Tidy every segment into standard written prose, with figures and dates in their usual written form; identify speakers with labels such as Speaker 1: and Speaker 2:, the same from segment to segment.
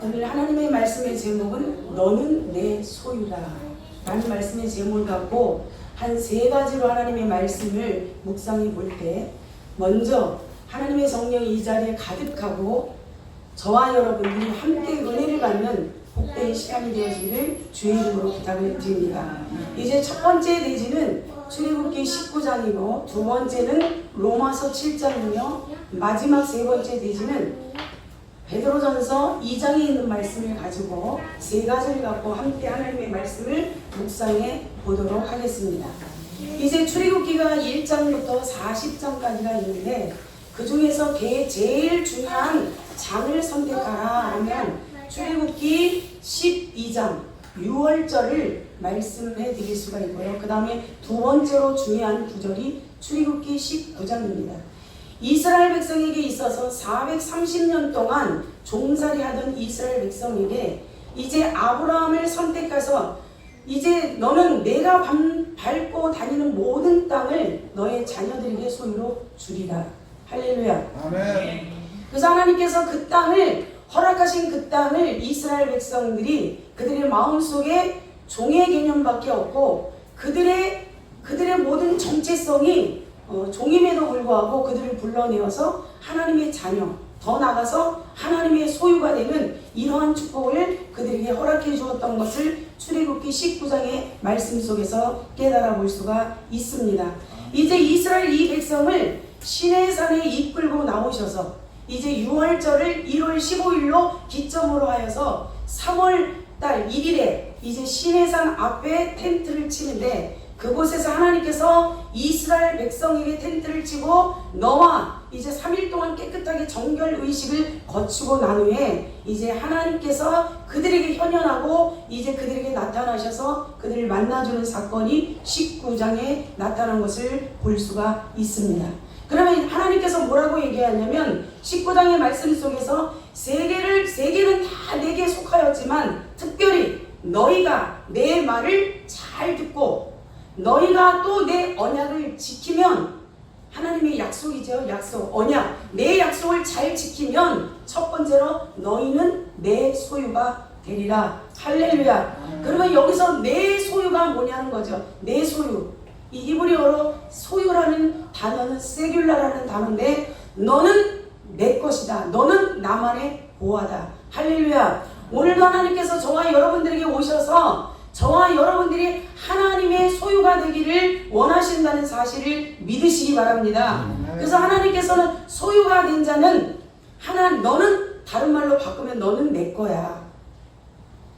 Speaker 1: 오늘 하나님의 말씀의 제목은 너는 내 소유다 라는 말씀의 제목을 갖고 한 3가지로 하나님의 말씀을 묵상해 볼 때, 먼저 하나님의 성령이 이 자리에 가득하고 저와 여러분들이 함께 은혜를 받는 복된 시간이 되어지기를 주의 이름으로 부탁을 드립니다. 이제 첫 번째 내지는 출애굽기 19장이고 두 번째는 로마서 7장이며 마지막 3번째 내지는 베드로전서 2장에 있는 말씀을 가지고 3가지를 갖고 함께 하나님의 말씀을 묵상해 보도록 하겠습니다. 이제 출애굽기가 1장부터 40장까지가 있는데 그 중에서 제일 중요한 장을 선택하라 하면 출애굽기 12장 6월절을 말씀해 드릴 수가 있고요. 그 다음에 두 번째로 중요한 구절이 출애굽기 19장입니다. 이스라엘 백성에게 있어서 430년 동안 종살이 하던 이스라엘 백성에게 이제 아브라함을 선택해서 이제 너는 내가 밟고 다니는 모든 땅을 너의 자녀들에게 소유로 주리라. 할렐루야.
Speaker 2: 아멘.
Speaker 1: 그래서 하나님께서 그 땅을 허락하신 그 땅을 이스라엘 백성들이 그들의 마음속에 종의 개념밖에 없고 그들의 모든 정체성이 종임에도 불구하고 그들을 불러내어서 하나님의 자녀, 더 나아가서 하나님의 소유가 되는 이러한 축복을 그들에게 허락해 주었던 것을 출애굽기 19장의 말씀 속에서 깨달아 볼 수가 있습니다. 이제 이스라엘 이 백성을 시내산에 이끌고 나오셔서 이제 6월절을 1월 15일로 기점으로 하여서 3월달 1일에 이제 시내산 앞에 텐트를 치는데, 그곳에서 하나님께서 이스라엘 백성에게 텐트를 치고 너와 이제 3일 동안 깨끗하게 정결 의식을 거치고 난 후에 이제 하나님께서 그들에게 현현하고 이제 그들에게 나타나셔서 그들을 만나주는 사건이 19장에 나타난 것을 볼 수가 있습니다. 그러면 하나님께서 뭐라고 얘기하냐면 19장의 말씀 속에서 세계는 다 내게 속하였지만 특별히 너희가 내 말을 잘 듣고 너희가 또 내 언약을 지키면, 하나님의 약속이죠. 약속, 언약. 내 약속을 잘 지키면 첫 번째로 너희는 내 소유가 되리라. 할렐루야. 그러면 여기서 내 소유가 뭐냐는 거죠. 내 소유. 이 히브리어로 소유라는 단어는 세귤라라는 단어인데 너는 내 것이다. 너는 나만의 보화다. 할렐루야. 오늘도 하나님께서 저와 여러분들에게 오셔서 저와 여러분들이 하나님의 소유가 되기를 원하신다는 사실을 믿으시기 바랍니다. 그래서 하나님께서는 소유가 된 자는 너는, 다른 말로 바꾸면 너는 내 거야.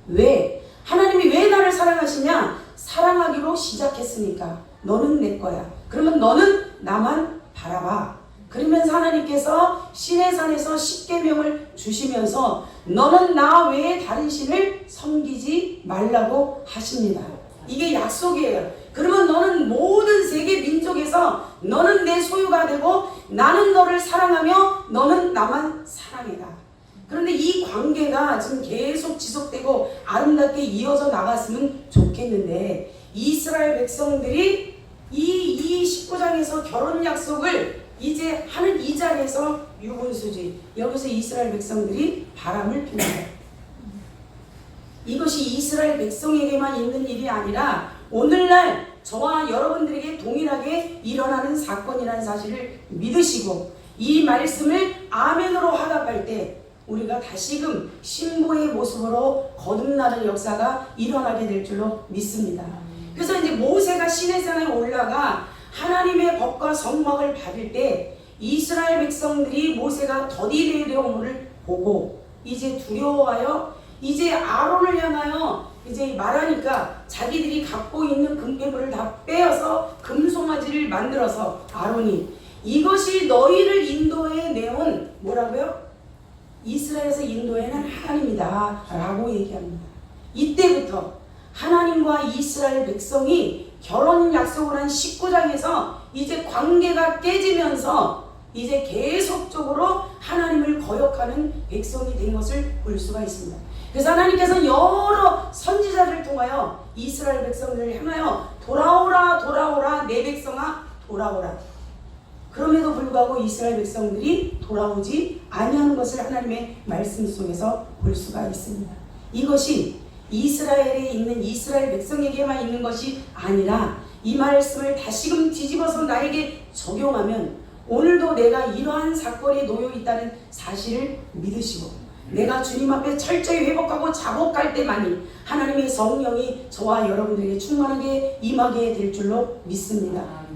Speaker 1: 왜? 하나님이 왜 나를 사랑하시냐? 사랑하기로 시작했으니까 너는 내 거야. 그러면 너는 나만 바라봐. 그러면서 하나님께서 시내산에서 십계명을 주시면서 너는 나 외에 다른 신을 섬기지 말라고 하십니다. 이게 약속이에요. 그러면 너는 모든 세계 민족에서 너는 내 소유가 되고 나는 너를 사랑하며 너는 나만 사랑해라. 그런데 이 관계가 지금 계속 지속되고 아름답게 이어져 나갔으면 좋겠는데, 이스라엘 백성들이 이 19장에서 결혼 약속을 이제 하는 이 자리에서 유분수지, 여기서 이스라엘 백성들이 바람을 핍니다. 이것이 이스라엘 백성에게만 있는 일이 아니라 오늘날 저와 여러분들에게 동일하게 일어나는 사건이라는 사실을 믿으시고 이 말씀을 아멘으로 화답할 때 우리가 다시금 신부의 모습으로 거듭나는 역사가 일어나게 될 줄로 믿습니다. 그래서 이제 모세가 시내산에 올라가 하나님의 법과 성막을 받을 때 이스라엘 백성들이 모세가 더디 내려옴을 보고 이제 두려워하여 이제 아론을 향하여 이제 말하니까 자기들이 갖고 있는 금괴물을 다 빼어서 금송아지를 만들어서 아론이 이것이 너희를 인도해 내온 뭐라고요? 이스라엘에서 인도해낸 하나님이다 라고 얘기합니다. 이때부터 하나님과 이스라엘 백성이 결혼 약속을 한 19장에서 이제 관계가 깨지면서 이제 계속적으로 하나님을 거역하는 백성이 된 것을 볼 수가 있습니다. 그래서 하나님께서 여러 선지자를 통하여 이스라엘 백성들을 향하여 돌아오라 돌아오라 내 백성아 돌아오라. 그럼에도 불구하고 이스라엘 백성들이 돌아오지 아니하는 것을 하나님의 말씀 속에서 볼 수가 있습니다. 이것이 이스라엘에 있는 이스라엘 백성에게만 있는 것이 아니라 이 말씀을 다시금 뒤집어서 나에게 적용하면 오늘도 내가 이러한 사건에 놓여 있다는 사실을 믿으시고 내가 주님 앞에 철저히 회복하고 자복할 때만이 하나님의 성령이 저와 여러분들에게 충만하게 임하게 될 줄로 믿습니다.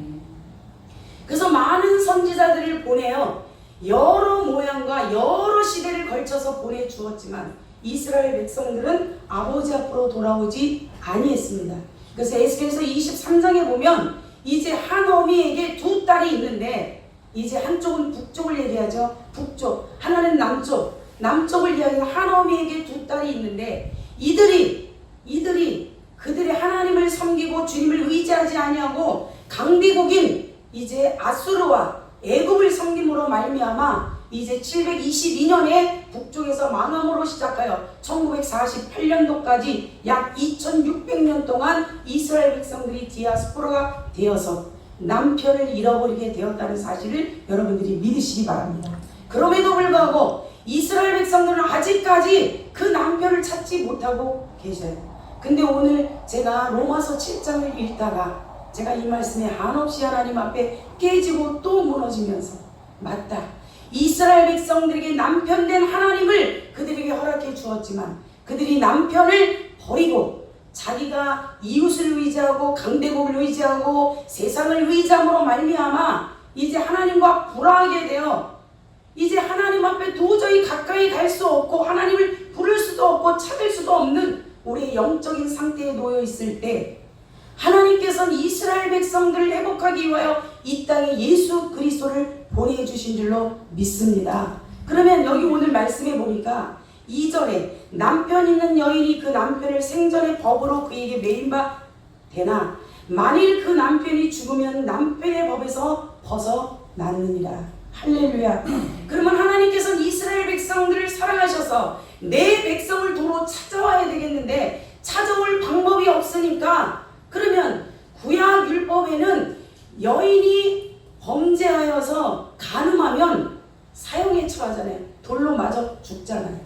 Speaker 1: 그래서 많은 선지자들을 보내어 여러 모양과 여러 시대를 걸쳐서 보내주었지만 이스라엘 백성들은 아버지 앞으로 돌아오지 아니했습니다. 그래서 에스겔서 23장에 보면 이제 한 어미에게 두 딸이 있는데 이제 한쪽은 북쪽을 얘기하죠. 북쪽, 하나는 남쪽을 이야기해서 한 어미에게 두 딸이 있는데 이들이 그들의 하나님을 섬기고 주님을 의지하지 아니하고 강대국인 이제 아수르와 애굽을 섬김으로 말미암아 이제 722년에 북쪽에서 망함으로 시작하여 1948년도까지 약 2600년 동안 이스라엘 백성들이 디아스포라가 되어서 남편을 잃어버리게 되었다는 사실을 여러분들이 믿으시기 바랍니다. 그럼에도 불구하고 이스라엘 백성들은 아직까지 그 남편을 찾지 못하고 계셔요. 근데 오늘 제가 로마서 7장을 읽다가 제가 이 말씀에 한없이 하나님 앞에 깨지고 또 무너지면서 맞다. 이스라엘 백성들에게 남편된 하나님을 그들에게 허락해 주었지만 그들이 남편을 버리고 자기가 이웃을 의지하고 강대국을 의지하고 세상을 의지함으로 말미암아 이제 하나님과 불화하게 되어 이제 하나님 앞에 도저히 가까이 갈 수 없고 하나님을 부를 수도 없고 찾을 수도 없는 우리의 영적인 상태에 놓여 있을 때 하나님께서는 이스라엘 백성들을 회복하기 위하여 이 땅에 예수 그리스도를 보내주신 줄로 믿습니다. 그러면 여기 오늘 말씀해 보니까 2절에 남편 있는 여인이 그 남편을 생전의 법으로 그에게 매인 바 되나 만일 그 남편이 죽으면 남편의 법에서 벗어났느니라. 할렐루야. 그러면 하나님께서는 이스라엘 백성들을 사랑하셔서 내 백성을 도로 찾아와야 되겠는데 찾아올 방법이 없으니까 그러면 구약 율법에는 여인이 범죄하여서 간음하면 사형에 처하잖아요. 돌로 맞아 죽잖아요.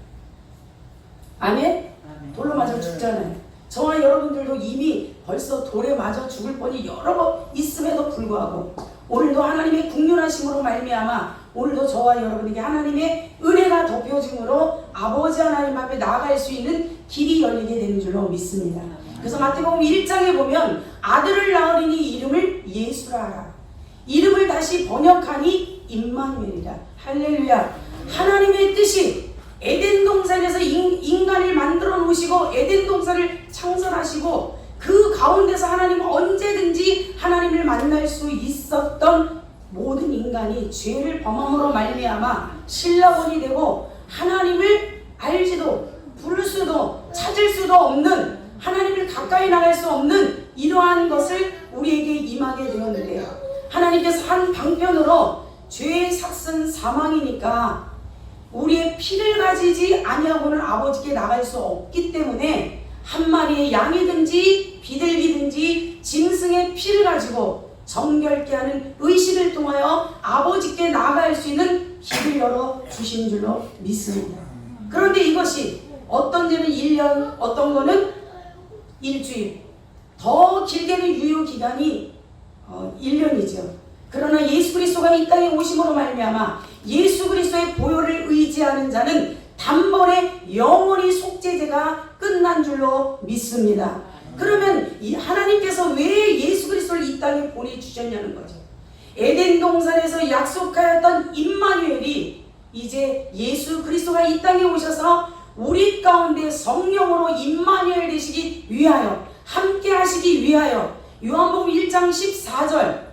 Speaker 1: 아멘? 돌로 맞아 죽잖아요. 저와 여러분들도 이미 벌써 돌에 맞아 죽을 뻔이 여러 번 있음에도 불구하고 오늘도 하나님의 국률하심으로 말미암아 오늘도 저와 여러분에게 하나님의 은혜가 덮여짐으로 아버지 하나님 앞에 나아갈 수 있는 길이 열리게 되는 줄로 믿습니다. 그래서 마태복음 1장에 보면 아들을 낳으리니 이름을 예수라 하라. 이름을 다시 번역하니 임마누엘이라. 할렐루야. 하나님의 뜻이 에덴 동산에서 인간을 만들어 놓으시고 에덴 동산을 창설하시고 그 가운데서 하나님은 언제든지 하나님을 만날 수 있었던 모든 인간이 죄를 범함으로 말미암아 신라원이 되고 하나님을 알지도 부를 수도 찾을 수도 없는 하나님을 가까이 나갈 수 없는 이러한 것을 우리에게 임하게 되었는데요. 하나님께서 한 방편으로 죄의 삭은 사망이니까 우리의 피를 가지지 아니하고는 아버지께 나갈 수 없기 때문에 한 마리의 양이든지 비둘기든지 짐승의 피를 가지고 정결케 하는 의식을 통하여 아버지께 나아갈 수 있는 길을 열어 주신 줄로 믿습니다. 그런데 이것이 어떤 데는 1년, 어떤 거는 일주일, 더 길게는 유효기간이 1년이죠. 그러나 예수 그리스도가 이 땅에 오심으로 말미암아 예수 그리스도의 보혈을 의지하는 자는 단번에 영원히 속죄제가 끝난 줄로 믿습니다. 그러면 이 하나님께서 왜 예수 그리스도를 이 땅에 보내주셨냐는 거죠. 에덴 동산에서 약속하였던 임마누엘이 이제 예수 그리스도가 이 땅에 오셔서 우리 가운데 성령으로 임마누엘 되시기 위하여 함께 하시기 위하여 요한복음 1장 14절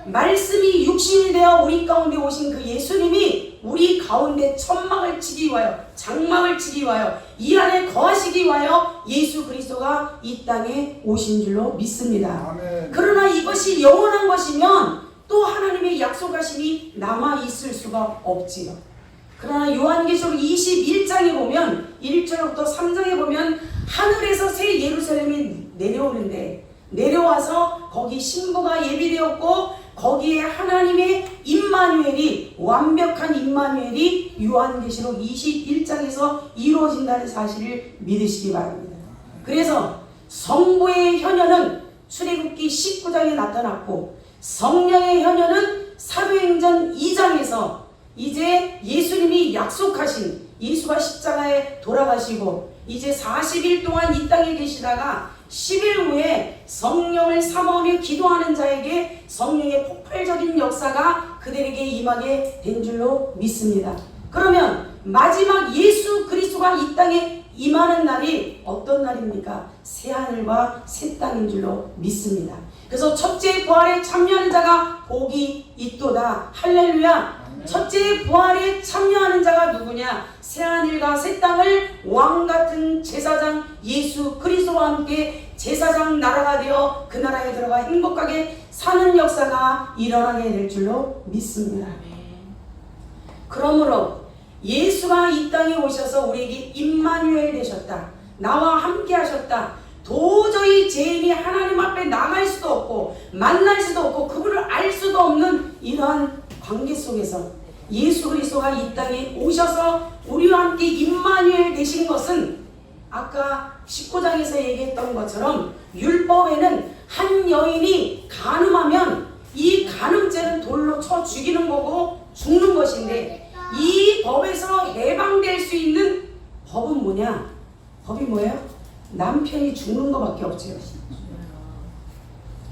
Speaker 1: 말씀이 육신이 되어 우리 가운데 오신 그 예수님이 우리 가운데 천막을 치기 위하여 장막을 치기 위하여 이 안에 거하시기 위하여 예수 그리스도가 이 땅에 오신 줄로 믿습니다. 아멘. 그러나 이것이 영원한 것이면 또 하나님의 약속하심이 남아있을 수가 없지요. 그러나 요한계시록 21장에 보면 1절부터 3장에 보면 하늘에서 새 예루살렘이 내려오는데 내려와서 거기 신부가 예비되었고 거기에 하나님의 임마누엘이, 완벽한 임마누엘이 요한계시록 21장에서 이루어진다는 사실을 믿으시기 바랍니다. 그래서 성부의 현현은 출애굽기 19장에 나타났고, 성령의 현현은 사도행전 2장에서 이제 예수님이 약속하신, 예수가 십자가에 돌아가시고 이제 40일 동안 이 땅에 계시다가 10일 후에 성령을 사모하며 기도하는 자에게 성령의 폭발적인 역사가 그들에게 임하게 된 줄로 믿습니다. 그러면 마지막 예수 그리스도가 이 땅에 임하는 날이 어떤 날입니까? 새하늘과 새 땅인 줄로 믿습니다. 그래서 첫째 부활에 참여하는 자가 복이 있도다. 할렐루야. 첫째 부활에 참여하는 자가 누구냐? 새하늘과 새 땅을 왕같은 제사장 예수 그리스도와 함께 제사장 나라가 되어 그 나라에 들어가 행복하게 사는 역사가 일어나게 될 줄로 믿습니다. 그러므로 예수가 이 땅에 오셔서 우리에게 임마누엘 되셨다. 나와 함께 하셨다. 도저히 죄인이 하나님 앞에 나갈 수도 없고 만날 수도 없고 그분을 알 수도 없는 이러한 관계 속에서 예수 그리스도가 이 땅에 오셔서 우리와 함께 임마누엘 되신 것은 아까 19장에서 얘기했던 것처럼 율법에는 한 여인이 간음하면 이 간음죄는 돌로 쳐 죽이는 거고 죽는 것인데, 이 법에서 해방될 수 있는 법은 뭐냐? 법이 뭐예요? 남편이 죽는 것밖에 없죠.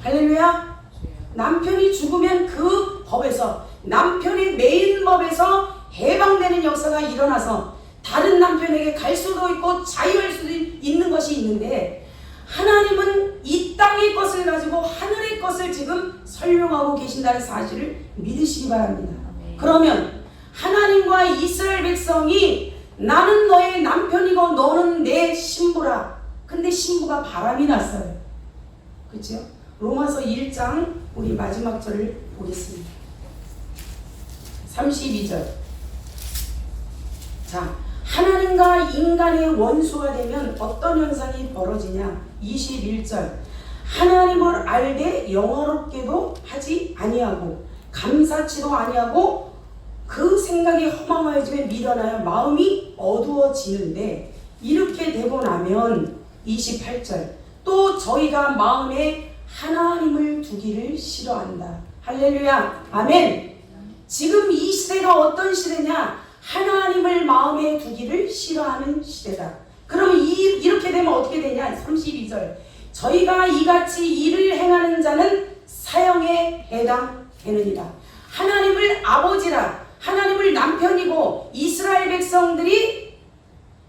Speaker 1: 할렐루야. 남편이 죽으면 그 법에서, 남편의 메인 법에서 해방되는 역사가 일어나서 다른 남편에게 갈 수도 있고 자유할 수도 있는 것이 있는데, 하나님은 이 땅의 것을 가지고 하늘의 것을 지금 설명하고 계신다는 사실을 믿으시기 바랍니다. 그러면 하나님과 이스라엘 백성이 나는 너의 남편이고 너는 내 신부라. 근데 신부가 바람이 났어요. 그렇죠? 로마서 1장 우리 마지막 절을 보겠습니다. 32절. 자, 하나님과 인간의 원수가 되면 어떤 현상이 벌어지냐? 21절. 하나님을 알되 영화롭게도 하지 아니하고 감사치도 아니하고 그 생각이 허망하여지며 미련하여 마음이 어두워지는데, 이렇게 되고 나면 28절. 또 저희가 마음에 하나님을 두기를 싫어한다. 할렐루야. 아멘. 지금 이 시대가 어떤 시대냐? 하나님을 마음에 두기를 싫어하는 시대다. 그러면 이렇게 되면 어떻게 되냐? 32절. 저희가 이같이 일을 행하는 자는 사형에 해당되느니라. 하나님을 아버지라, 하나님을 남편이고 이스라엘 백성들이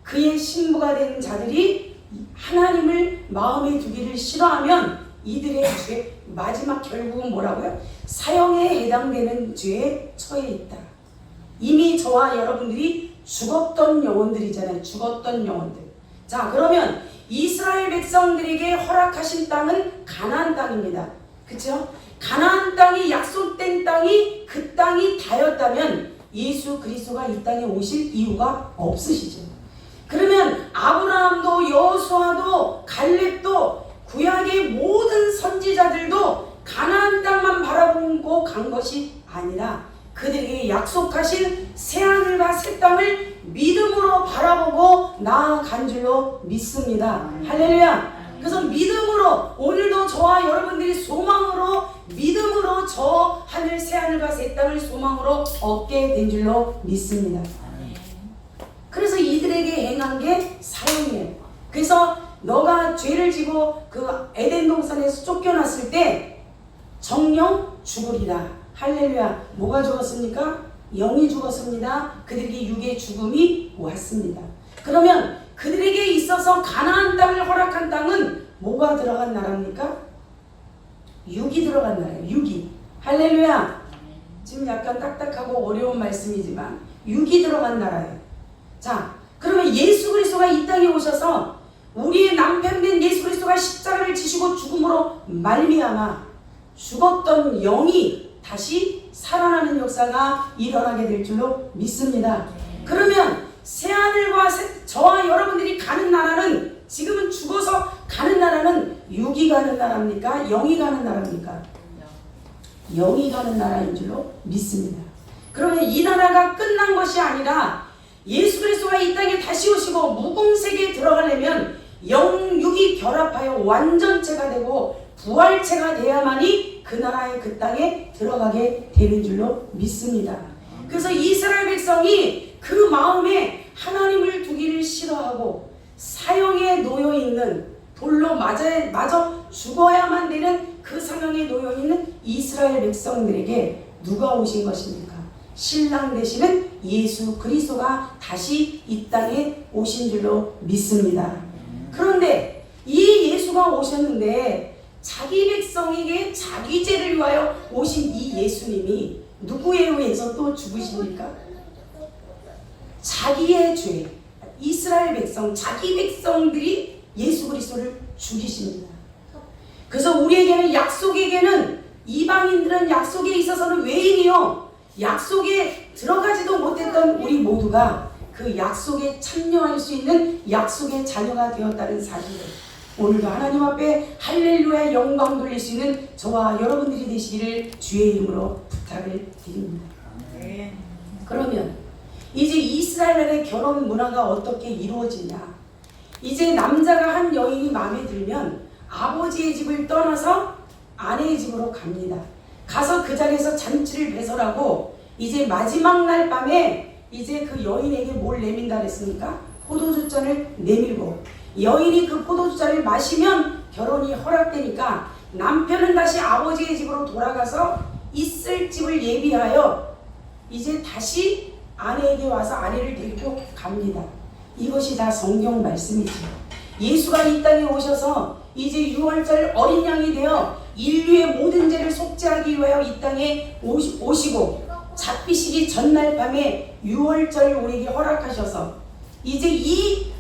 Speaker 1: 그의 신부가 된 자들이 하나님을 마음에 두기를 싫어하면 이들의 죄, 마지막 결국은 뭐라고요? 사형에 해당되는 죄에 처해 있다. 이미 저와 여러분들이 죽었던 영혼들이잖아요. 죽었던 영혼들. 자, 그러면 이스라엘 백성들에게 허락하신 땅은 가나안 땅입니다. 그렇죠? 가나안 땅이 약속된 땅이 그 땅이 다였다면 예수 그리스도가 이 땅에 오실 이유가 없으시죠. 그러면 아브라함도 여호수아도 갈렙도 구약의 모든 선지자들도 가나안 땅만 바라보고 간 것이 아니라 그들에게 약속하신 새하늘과 새 땅을 믿음으로 바라보고 나아간 줄로 믿습니다. 할렐루야. 그래서 믿음으로, 오늘도 저와 여러분들이 소망으로, 믿음으로 저 하늘 새하늘과 새 땅을 소망으로 얻게 된 줄로 믿습니다. 그래서 이들에게 행한 게 사형이에요. 그래서 너가 죄를 지고 그 에덴 동산에서 쫓겨났을 때 정령 죽으리라. 할렐루야. 뭐가 죽었습니까? 영이 죽었습니다. 그들에게 육의 죽음이 왔습니다. 그러면 그들에게 있어서 가나안 땅을 허락한 땅은 뭐가 들어간 나라입니까? 육이 들어간 나라예요. 육이. 할렐루야. 지금 약간 딱딱하고 어려운 말씀이지만 육이 들어간 나라예요. 자, 그러면 예수 그리스도가 이 땅에 오셔서 우리의 남편된 예수 그리스도가 십자가를 지시고 죽음으로 말미암아 죽었던 영이 다시 살아나는 역사가 일어나게 될 줄로 믿습니다. 그러면 새하늘과 저와 여러분들이 가는 나라는, 지금은 죽어서 가는 나라는 육이 가는 나라입니까? 영이 가는 나라입니까? 영이 가는 나라인 줄로 믿습니다. 그러면 이 나라가 끝난 것이 아니라 예수 그리스도가 이 땅에 다시 오시고 무궁세계에 들어가려면 영육이 결합하여 완전체가 되고 부활체가 돼야만이 그 나라의 그 땅에 들어가게 되는 줄로 믿습니다. 그래서 이스라엘 백성이 그 마음에 하나님을 두기를 싫어하고 사형에 놓여 있는 돌로 마저 죽어야만 되는 그 상황에 놓여 있는 이스라엘 백성들에게 누가 오신 것입니까? 신랑 되시는 예수 그리스도가 다시 이 땅에 오신 줄로 믿습니다. 그런데 이 예수가 오셨는데 자기 백성에게 자기 죄를 위하여 오신 이 예수님이 누구에 의해서 또 죽으십니까? 자기의 죄, 이스라엘 백성, 자기 백성들이 예수 그리스도를 죽이십니다. 그래서 우리에게는 약속에게는 이방인들은 약속에 있어서는 외인이요 약속에 들어가지도 못했던 우리 모두가 그 약속에 참여할 수 있는 약속의 자녀가 되었다는 사실을 오늘도 하나님 앞에 할렐루야 영광 돌릴 수 있는 저와 여러분들이 되시기를 주의 이름으로 부탁을 드립니다. 그러면 이제 이스라엘의 결혼 문화가 어떻게 이루어지냐? 이제 남자가 한 여인이 마음에 들면 아버지의 집을 떠나서 아내의 집으로 갑니다. 가서 그 자리에서 잔치를 배설하고 이제 마지막 날 밤에 이제 그 여인에게 뭘 내민다 그랬습니까? 포도주잔을 내밀고 여인이 그 포도주잔을 마시면 결혼이 허락되니까 남편은 다시 아버지의 집으로 돌아가서 있을 집을 예비하여 이제 다시 아내에게 와서 아내를 데리고 갑니다. 이것이 다 성경 말씀이죠. 예수가 이 땅에 오셔서 이제 6월절 어린 양이 되어 인류의 모든 죄를 속죄하기 위하여 이 땅에 오시고 잡히시기 전날 밤에 6월절 우리에게 허락하셔서 이제 이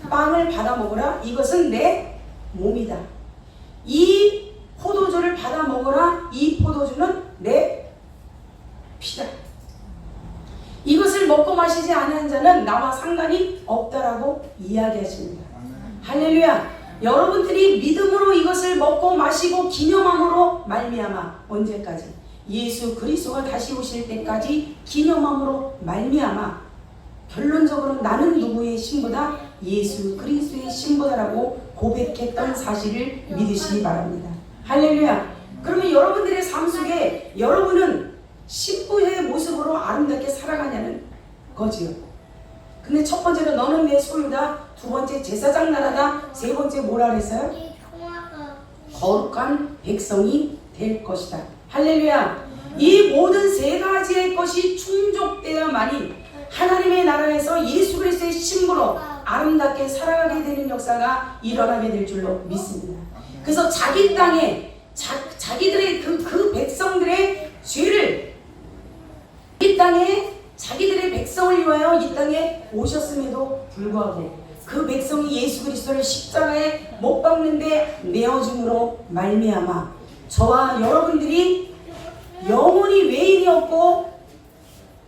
Speaker 1: 빵을 받아 먹으라. 이것은 내 몸이다. 이 포도주를 받아 먹으라. 이 포도주는 내 피다. 이것을 먹고 마시지 않은 자는 나와 상관이 없다라고 이야기하십니다. 할렐루야. 여러분들이 믿음으로 이것을 먹고 마시고 기념함으로 말미암아 언제까지? 예수 그리스도가 다시 오실 때까지 기념함으로 말미암아 결론적으로 나는 누구의 신부다? 예수 그리스도의 신부다라고 고백했던 사실을 믿으시기 바랍니다. 할렐루야. 그러면 여러분들의 삶 속에 여러분은 신부의 모습으로 아름답게 살아가냐는 거지요. 근데 첫 번째로 너는 내 소유다. 두 번째 제사장 나라다. 세 번째 뭐라 그랬어요? 거룩한 백성이 될 것이다. 할렐루야. 이 모든 세 가지의 것이 충족되어야만이 하나님의 나라에서 예수 그리스도의 신부로 아름답게 살아가게 되는 역사가 일어나게 될 줄로 믿습니다. 그래서 자기 땅에 자기들의 그 백성들의 죄를 이 땅에 자기들의 백성을 위하여 이 땅에 오셨음에도 불구하고 그 백성이 예수 그리스도를 십자가에 못 박는데 내어줌으로 말미암아 저와 여러분들이 영원히 외인이었고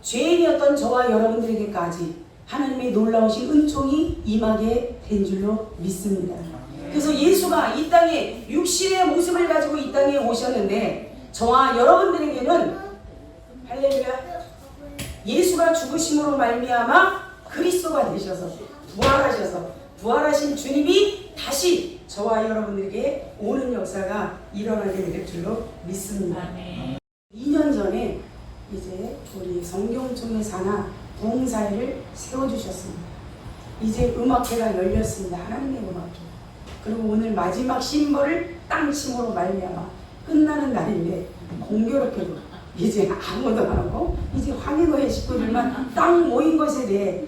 Speaker 1: 죄인이었던 저와 여러분들에게까지 하나님의 놀라우신 은총이 임하게 된 줄로 믿습니다. 그래서 예수가 이 땅에 육신의 모습을 가지고 이 땅에 오셨는데 저와 여러분들에게는 할렐루야 예수가 죽으심으로 말미암아 그리스도가 되셔서 부활하셔서 부활하신 주님이 다시 저와 여러분들에게 오는 역사가 일어나게 될 줄로 믿습니다. 2년 전에 이제 우리 성경총회 산하 부흥사회를 세워주셨습니다. 이제 음악회가 열렸습니다. 하나님의 음악회. 그리고 오늘 마지막 심벌을 땅심으로 말미암아 끝나는 날인데 공교롭게도 이제 아무도 안 하고 이제 황해도의 식구들만 땅 모인 것에 대해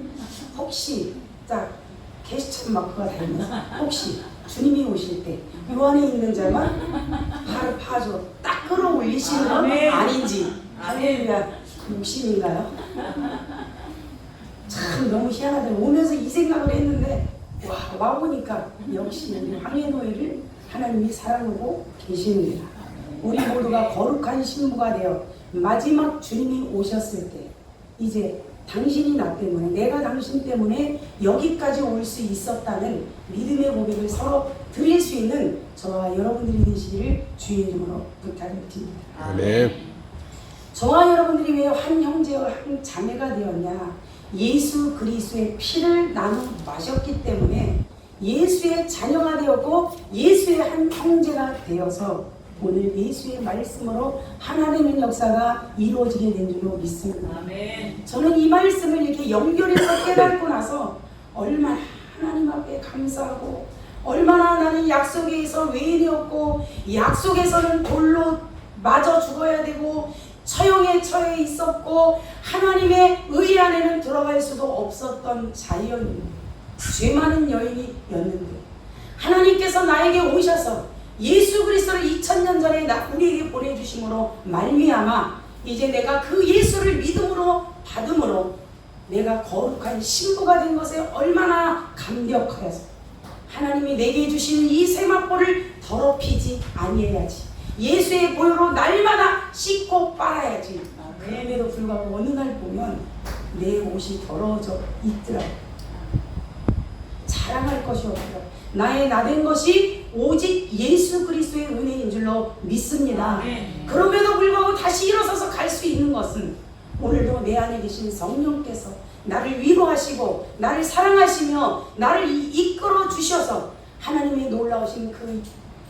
Speaker 1: 혹시 딱 게시천 마크가 달면 혹시 주님이 오실 때 요 안에 있는 자만 발을 파줘 딱 끌어올리시는 건 아닌지 할렐루야 욕심인가요? 참 너무 희한하다. 오면서 이 생각을 했는데 와보니까 역시 우리 황해노예를 하나님이 사랑하고 계십니다. 우리 모두가 거룩한 신부가 되어 마지막 주님이 오셨을 때 이제 당신이 나 때문에, 내가 당신 때문에 여기까지 올 수 있었다는 믿음의 고백을 서로 드릴 수 있는 저와 여러분들이 되시기를 주의 이름으로 부탁을 드립니다.
Speaker 2: 아멘.
Speaker 1: 저와 여러분들이 왜 한 형제와 한 자매가 되었냐? 예수 그리스도의 피를 나눠 마셨기 때문에 예수의 자녀가 되었고 예수의 한 형제가 되어서 오늘 예수의 말씀으로 하나님의 역사가 이루어지게 된 줄로 믿습니다.
Speaker 3: 아멘.
Speaker 1: 저는 이 말씀을 이렇게 연결해서 깨닫고 나서 얼마나 하나님 앞에 감사하고, 얼마나 나는 약속에서 외인이었고 약속에서는 돌로 맞아 죽어야 되고 처형에 처해 있었고 하나님의 의 안에는 들어갈 수도 없었던 자연인, 죄 많은 여인이었는데 하나님께서 나에게 오셔서 예수 그리스도를 2000년 전에 우리에게 보내주심으로 말미암아 이제 내가 그 예수를 믿음으로 받음으로 내가 거룩한 신부가 된 것에 얼마나 감격하여서 하나님이 내게 주신 이 세마포를 더럽히지 아니해야지, 예수의 보혈로 날마다 씻고 빨아야지. 그럼에도 불구하고 어느 날 보면 내 옷이 더러워져 있더라. 자랑할 것이 없더라. 나의 나된 것이 오직 예수 그리스도의 은혜인 줄로 믿습니다. 그럼에도 불구하고 다시 일어서서 갈 수 있는 것은 오늘도 내 안에 계신 성령께서 나를 위로하시고 나를 사랑하시며 나를 이끌어 주셔서 하나님의 놀라우신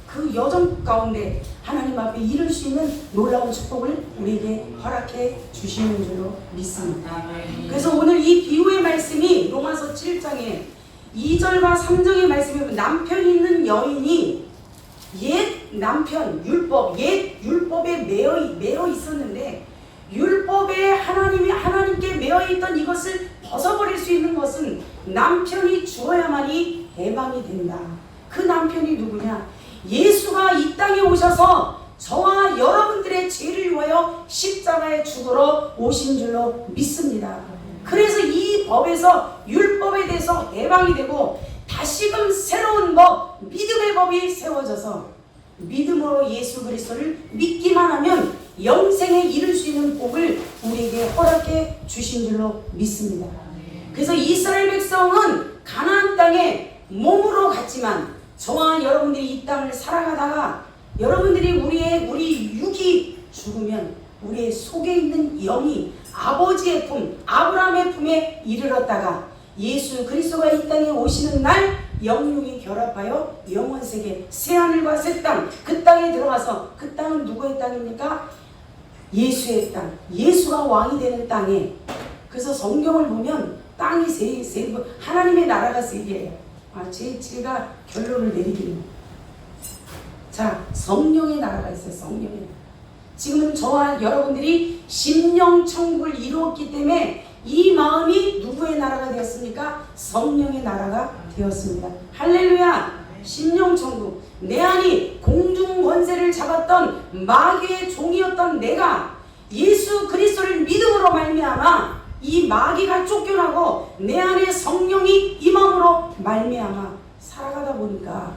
Speaker 1: 그 여정 가운데 하나님 앞에 이룰 수 있는 놀라운 축복을 우리에게 허락해 주시는 줄로 믿습니다. 그래서 오늘 이 비유의 말씀이 로마서 7장에 2절과 3절의 말씀에 남편이 있는 여인이 옛 남편 옛 율법에 매여 있었는데 율법에 하나님께 매여 있던 이것을 벗어버릴 수 있는 것은 남편이 죽어야만이 해방이 된다. 그 남편이 누구냐? 예수가 이 땅에 오셔서 저와 여러분들의 죄를 위하여 십자가에 죽으러 오신 줄로 믿습니다. 그래서 이 법에서 율법에 대해서 해방이 되고 다시금 새로운 법, 믿음의 법이 세워져서 믿음으로 예수 그리스도를 믿기만 하면 영생에 이룰 수 있는 복을 우리에게 허락해 주신 줄로 믿습니다. 그래서 이스라엘 백성은 가나안 땅에 몸으로 갔지만 저와 여러분들이 이 땅을 살아가다가 여러분들이 우리 육이 죽으면 우리의 속에 있는 영이 아버지의 품, 아브라함의 품에 이르렀다가 예수 그리스도가 이 땅에 오시는 날 영육이 결합하여 영원세계 새하늘과 새 땅, 그 땅에 들어가서, 그 땅은 누구의 땅입니까? 예수의 땅, 예수가 왕이 되는 땅에. 그래서 성경을 보면 땅이 하나님의 나라가 세 개예요. 제가 결론을 내리기는, 자, 성령의 나라가 있어요. 성령의 나라. 지금은 저와 여러분들이 심령천국을 이루었기 때문에 이 마음이 누구의 나라가 되었습니까? 성령의 나라가 되었습니다. 할렐루야. 심령천국. 내 안이 공중권세를 잡았던 마귀의 종이었던 내가 예수 그리스도를 믿음으로 말미암아 이 마귀가 쫓겨나고 내 안에 성령이 임함으로 말미암아 살아가다 보니까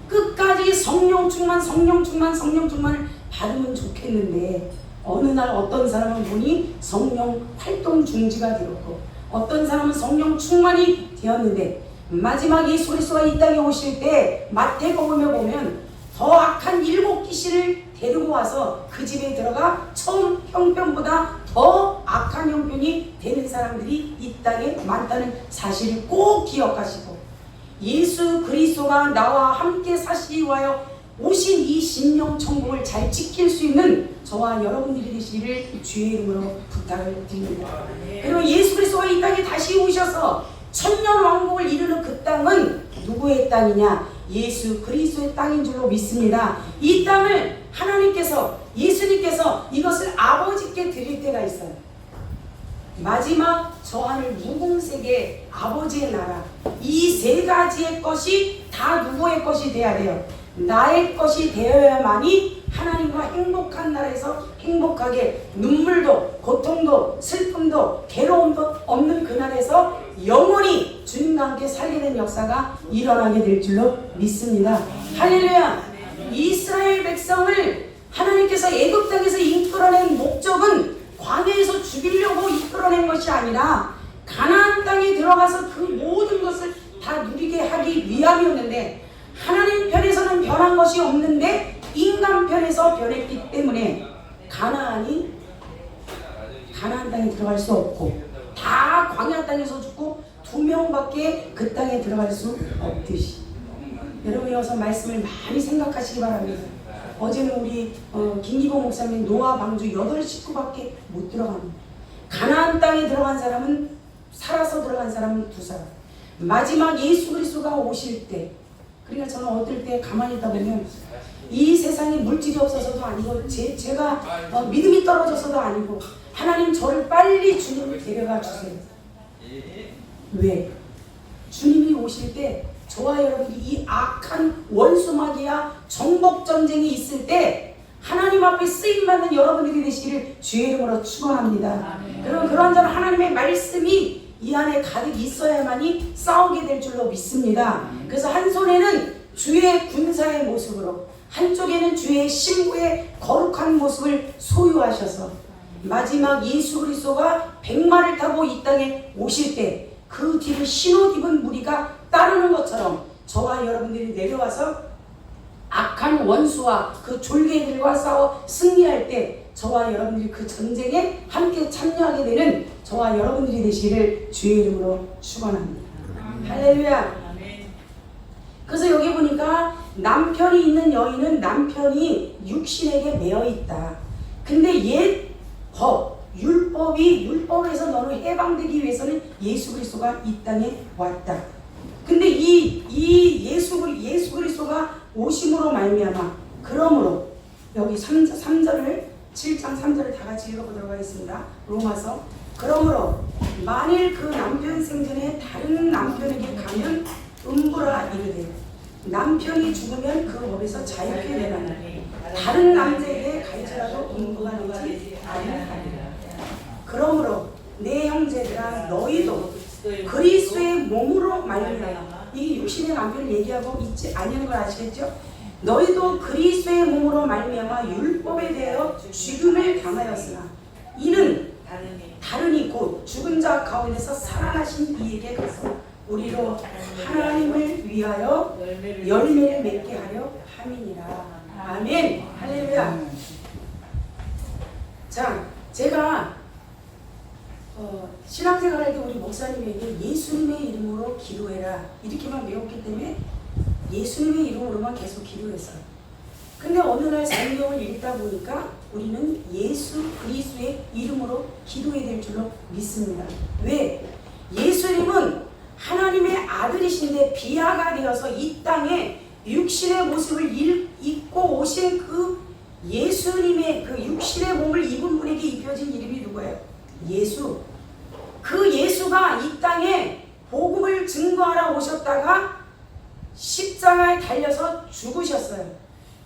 Speaker 1: 끝까지 성령 충만을 받으면 좋겠는데 어느 날 어떤 사람은 보니 성령 활동 중지가 되었고 어떤 사람은 성령 충만이 되었는데 마지막 예수 그리스도가 이 땅에 오실 때 마태복음에 보면 더 악한 7귀신을 데리고 와서 그 집에 들어가 처음 형편보다 더 악한 형편이 되는 사람들이 이 땅에 많다는 사실을 꼭 기억하시고 예수 그리스도가 나와 함께 사시기 위하여 오신 이 심령천국을 잘 지킬 수 있는 저와 여러분들이 되시기를 주의 이름으로 부탁을 드립니다. 그리고 예수 그리스도가 이 땅에 다시 오셔서 천년 왕국을 이루는 그 땅은 누구의 땅이냐? 예수 그리스도의 땅인 줄로 믿습니다. 이 땅을 하나님께서, 예수님께서 이것을 아버지께 드릴 때가 있어요. 마지막 저 하늘 무궁세계 아버지의 나라, 이 세 가지의 것이 다 누구의 것이 돼야 돼요? 나의 것이 되어야만이 하나님과 행복한 나라에서 행복하게 눈물도 고통도 슬픔도 괴로움도 없는 그날에서 영원히 주님과 함께 살게 된 역사가 일어나게 될 줄로 믿습니다. 할렐루야. 이스라엘 백성을 하나님께서 애굽 땅에서 이끌어낸 목적은 광야에서 죽이려고 이끌어낸 것이 아니라 가나안 땅에 들어가서 그 모든 것을 다 누리게 하기 위함이었는데, 하나님 편에서는 변한 것이 없는데 인간 편에서 변했기 때문에 가나안 땅에 들어갈 수 없고, 다 광야 땅에서 죽고 2명밖에 그 땅에 들어갈 수 없듯이, 여러분이 어서 말씀을 많이 생각하시기 바랍니다. 어제는 우리 김기봉 목사님 노아 방주 8식구밖에 못 들어갑니다. 가나안 땅에 들어간 사람은, 살아서 들어간 사람은 2사람. 마지막 예수 그리스도가 오실 때, 그러니까 저는 어떨 때 가만히 있다 보면 이 세상에 물질이 없어서도 아니고 제가 믿음이 떨어져서도 아니고, 하나님 저를 빨리 주님을 데려가 주세요. 왜? 주님이 오실 때 저와 여러분이 이 악한 원수마귀와 정복전쟁이 있을 때 하나님 앞에 쓰임받는 여러분들이 되시기를 주의 이름으로 축원합니다. 그럼 그런 저는 하나님의 말씀이 이 안에 가득 있어야만이 싸우게 될 줄로 믿습니다. 그래서 한 손에는 주의 군사의 모습으로, 한쪽에는 주의 신부의 거룩한 모습을 소유하셔서 마지막 예수 그리스도가 백마를 타고 이 땅에 오실 때 그 뒤를 신옷 입은 무리가 따르는 것처럼 저와 여러분들이 내려와서 악한 원수와 그 졸개들과 싸워 승리할 때 저와 여러분들이 그 전쟁에 함께 참여하게 되는 저와 여러분들이 되시기를 주의 이름으로 축원합니다. 할렐루야. 그래서 여기 보니까 남편이 있는 여인은 남편이 육신에게 매여 있다. 근데 옛 법, 율법에서 너는 해방되기 위해서는 예수 그리스도가 이 땅에 왔다. 근데 이 예수 그리스도가 오심으로 말미암아, 그러므로 여기 3절을 7장 3절을 다 같이 읽어보도록 하겠습니다. 로마서. 그러므로 만일 그 남편 생전에 다른 남편에게 가면 음부라 이르되, 남편이 죽으면 그 법에서 자유케 되나니 다른 남자에게 갈지라도 음부가 되지 아니하리라. 그러므로 내 형제들아, 너희도 그리스도의 몸으로 말미암아, 이 육신의 남편을 얘기하고 있지 아니하는 걸 아시겠죠? 너희도 그리스도의 몸으로 말미암아 율법에 대하여 죽음을 당하였으나 이는 다르니 곧 죽은 자 가운데서 살아나신 이에게 가서 우리로 하나님을 위하여 열매를 맺게 하려 함이니라. 아멘. 할렐루야. 자, 제가 신앙생활할 때 우리 목사님에게 예수님의 이름으로 기도해라 이렇게만 배웠기 때문에 예수님의 이름으로만 계속 기도했어요. 근데 어느 날 성경을 읽다 보니까 우리는 예수 그리스도의 이름으로 기도해야 될 줄로 믿습니다. 왜? 예수님은 하나님의 아들이신데 비하가 되어서 이 땅에 육신의 모습을 입고 오신 그 예수님의 그 육신의 몸을 입은 분에게 입혀진 이름이 누구예요? 예수. 그 예수가 이 땅에 복음을 증거하러 오셨다가 십자가에 달려서 죽으셨어요.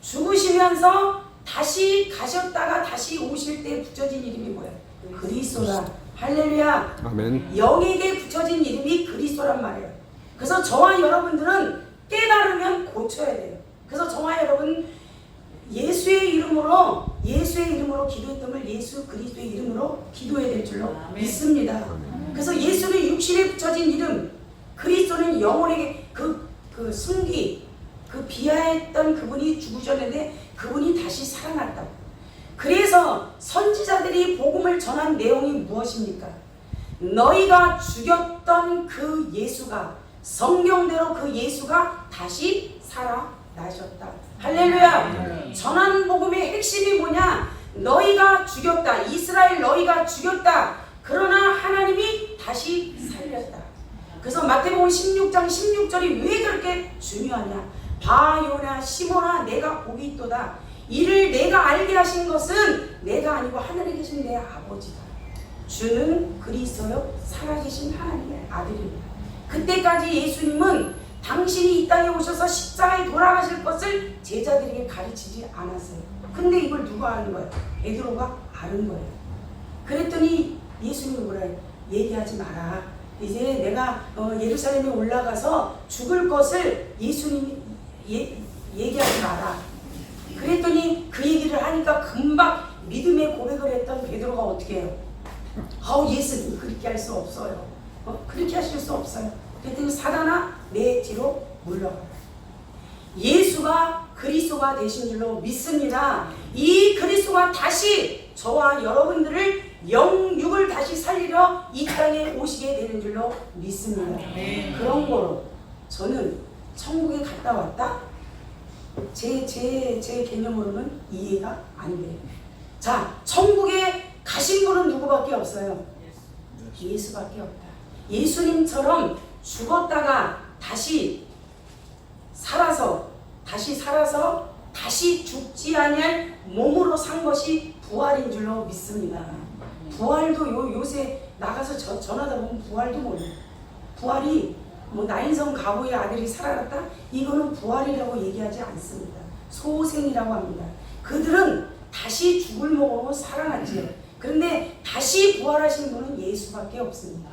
Speaker 1: 죽으시면서 다시 가셨다가 다시 오실 때 붙여진 이름이 뭐예요? 그리스도라. 할렐루야.
Speaker 2: 아멘.
Speaker 1: 영에게 붙여진 이름이 그리스도란 말이에요. 그래서 저와 여러분들은 깨달으면 고쳐야 돼요. 그래서 저와 여러분 예수의 이름으로 기도했던 걸 예수 그리스도의 이름으로 기도해야 될 줄로 믿습니다. 그래서 예수는 육신에 붙여진 이름, 그리스도는 영혼에게 그 승기, 그 비하했던 그분이 죽으셨는데 그분이 다시 살아났다고. 그래서 선지자들이 복음을 전한 내용이 무엇입니까? 너희가 죽였던 그 예수가, 성경대로 그 예수가 다시 살아나셨다. 할렐루야. 전한 복음의 핵심이 뭐냐? 너희가 죽였다. 이스라엘 너희가 죽였다. 그러나 하나님이 다시 살렸다. 그래서 마태복음 16장 16절이 왜 그렇게 중요하냐? 바요나 시몬아 내가 복이 있도다. 이를 내가 알게 하신 것은 내가 아니고 하늘에 계신 내 아버지다. 주는 그리스도요 살아계신 하나님의 아들입니다. 그때까지 예수님은 당신이 이 땅에 오셔서 십자가에 돌아가실 것을 제자들에게 가르치지 않았어요. 근데 이걸 누가 아는 거예요? 베드로가 아는 거예요. 그랬더니 예수님이 뭐라 해요? 얘기하지 마라. 이제 내가 예루살렘에 올라가서 죽을 것을 예수님이 얘기하지 마라. 그랬더니 그 얘기를 하니까 금방 믿음의 고백을 했던 베드로가 어떻게 해요? 예수님 그렇게 할 수 없어요. 그렇게 하실 수 없어요. 그랬더니 사단아 내 뒤로 물러가라. 예수가 그리스도가 되신 줄로 믿습니다. 이 그리스도가 다시 저와 여러분들을 영육을 다시 살리려 이 땅에 오시게 되는 줄로 믿습니다. 그런 거로 저는 천국에 갔다 왔다? 제 개념으로는 이해가 안 돼요. 자, 천국에 가신 분은 누구밖에 없어요? 예수밖에 없다. 예수님처럼 죽었다가 다시 살아서 다시 죽지 아니할 몸으로 산 것이 부활인 줄로 믿습니다. 부활도 요새 나가서 전하다 보면 부활도 몰라요. 부활이 나인성 가보의 아들이 살아났다? 이거는 부활이라고 얘기하지 않습니다. 소생이라고 합니다. 그들은 다시 죽을 몸으로 살아났지요. 그런데 다시 부활하신 분은 예수밖에 없습니다.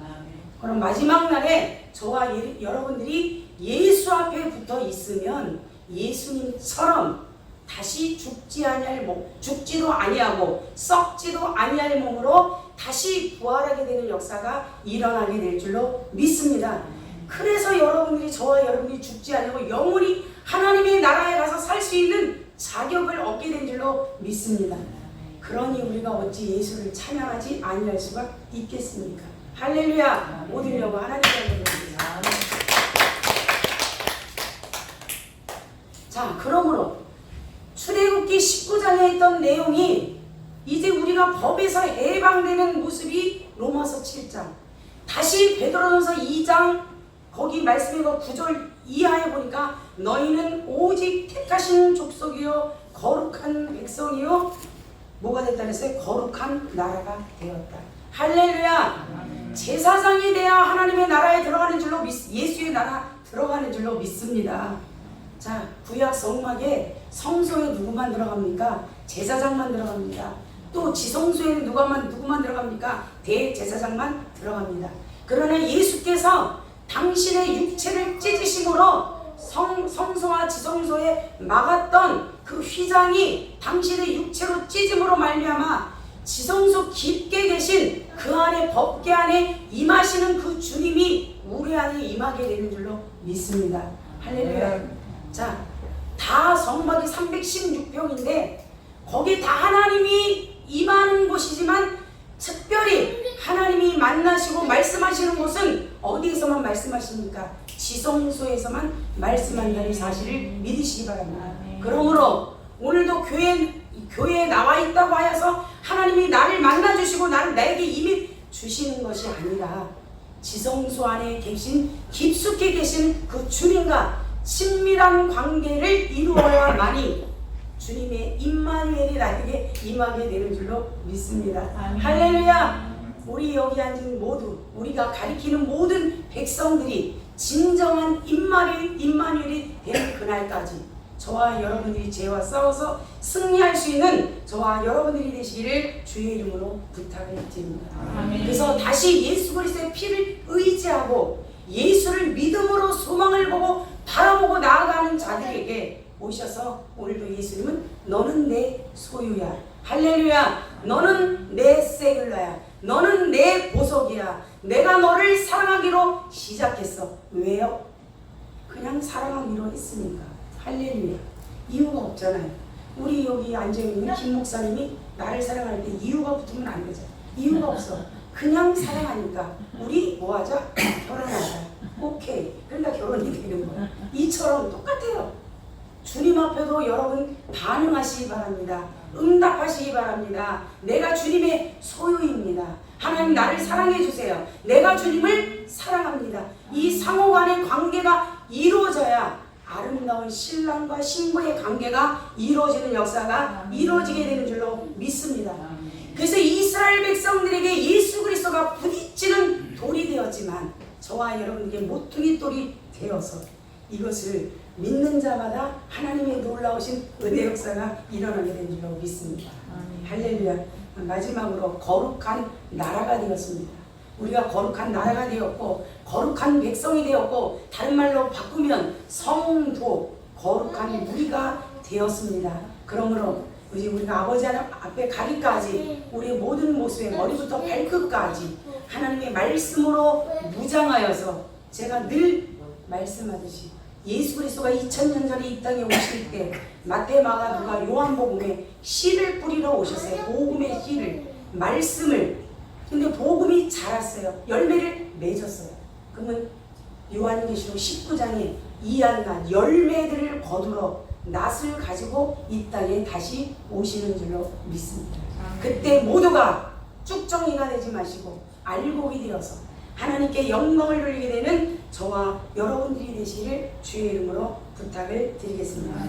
Speaker 1: 그럼 마지막 날에 저와 여러분들이 예수 앞에 붙어 있으면 예수님처럼 다시 죽지도 아니하고 썩지도 아니할 몸으로 다시 부활하게 되는 역사가 일어나게 될 줄로 믿습니다. 그래서 여러분들이 저와 여러분들이 죽지 않고 영원히 하나님의 나라에 가서 살 수 있는 자격을 얻게 된 줄로 믿습니다. 그러니 우리가 어찌 예수를 찬양하지 아니할 수가 있겠습니까? 할렐루야! 모든 영광 하나님께 드립니다. 자, 그러므로 출애굽기 19장에 있던 내용이 이제 우리가 법에서 해방되는 모습이 로마서 7장, 다시 베드로전서 2장 거기 말씀인 거 9절 이하에 보니까 너희는 오직 택하신 족속이요 거룩한 백성이요 뭐가 됐다 그랬어요? 거룩한 나라가 되었다. 할렐루야! 제사장이 되어 하나님의 나라에 들어가는 줄로 예수의 나라 들어가는 줄로 믿습니다. 자, 구약 성막에 성소에 누구만 들어갑니까? 제사장만 들어갑니다. 또 지성소에는 누구만 들어갑니까? 대제사장만 들어갑니다. 그러나 예수께서 당신의 육체를 찢으심으로 성소와 지성소에 막았던 그 휘장이 당신의 육체로 찢음으로 말미암아 지성소 깊게 계신 그 안에 법궤 안에 임하시는 그 주님이 우리 안에 임하게 되는 줄로 믿습니다. 할렐루야. 자, 다 성막이 316평인데 거기 다 하나님이 임하는 곳이지만 특별히 하나님이 만나시고 말씀하시는 곳은 어디에서만 말씀하십니까? 지성소에서만 말씀한다는 사실을 믿으시기 바랍니다. 그러므로 오늘도 교회에 나와 있다고 하여서 하나님이 나를 만나주시고 나에게 이미 주시는 것이 아니라 지성소 안에 계신 깊숙이 계신 그 주님과 친밀한 관계를 이루어야만이 주님의 임마누엘이 나에게 임하게 되는 줄로 믿습니다. 할렐루야! 우리 여기 앉은 모두 우리가 가리키는 모든 백성들이 진정한 임마누엘이 되는 그날까지 저와 여러분들이 죄와 싸워서 승리할 수 있는 저와 여러분들이 되시기를 주의 이름으로 부탁을 드립니다. 그래서 다시 예수 그리스도의 피를 의지하고 예수를 믿음으로 소망을 보고 바라보고 나아가는 자들에게 오셔서 오늘도 예수님은 너는 내 소유야. 할렐루야. 너는 내 세글라야. 너는 내 보석이야. 내가 너를 사랑하기로 시작했어. 왜요? 그냥 사랑하기로 했으니까. 할렐루야. 이유가 없잖아요. 우리 여기 앉아있는 김 목사님이 나를 사랑할 때 이유가 붙으면 안 되죠. 이유가 없어. 그냥 사랑하니까 우리 뭐하자? 결혼하자. 오케이. 그러니까 결혼이 되는 거야. 이처럼 똑같아요. 주님 앞에도 여러분 반응하시기 바랍니다. 응답하시기 바랍니다. 내가 주님의 소유입니다. 하나님 나를 사랑해 주세요. 내가 주님을 사랑합니다. 이 상호간의 관계가 이루어져야 아름다운 신랑과 신부의 관계가 이루어지는 역사가 이루어지게 되는 줄로 믿습니다. 그래서 이스라엘 백성들에게 예수 그리스도가 부딪히는 돌이 되었지만 저와 여러분에게 모퉁이 돌이 되어서 이것을 믿는 자마다 하나님의 놀라우신 은혜 역사가 일어나게 된 줄로 믿습니다. 할렐루야. 마지막으로 거룩한 나라가 되었습니다. 우리가 거룩한 나라가 되었고 거룩한 백성이 되었고 다른 말로 바꾸면 성도 거룩한 무리가 되었습니다. 그러므로 우리가 아버지 하나님 앞에 가기까지 우리의 모든 모습에 머리부터 발끝까지 하나님의 말씀으로 무장하여서 제가 늘 말씀하듯이 예수 그리스도가 2000년 전에 이 땅에 오실 때 마태, 마가, 누가, 요한복음에 씨를 뿌리러 오셨어요. 복음의 씨를, 말씀을. 근데 복음이 자랐어요. 열매를 맺었어요. 그러면 요한계시록 19장에 이 한낱 열매들을 거두러 낫을 가지고 이 땅에 다시 오시는 줄로 믿습니다. 그때 모두가 쭉정이가 되지 마시고 알곡이 되어서 하나님께 영광을 돌리게 되는 저와 여러분들이 되시기를 주의 이름으로 부탁을 드리겠습니다.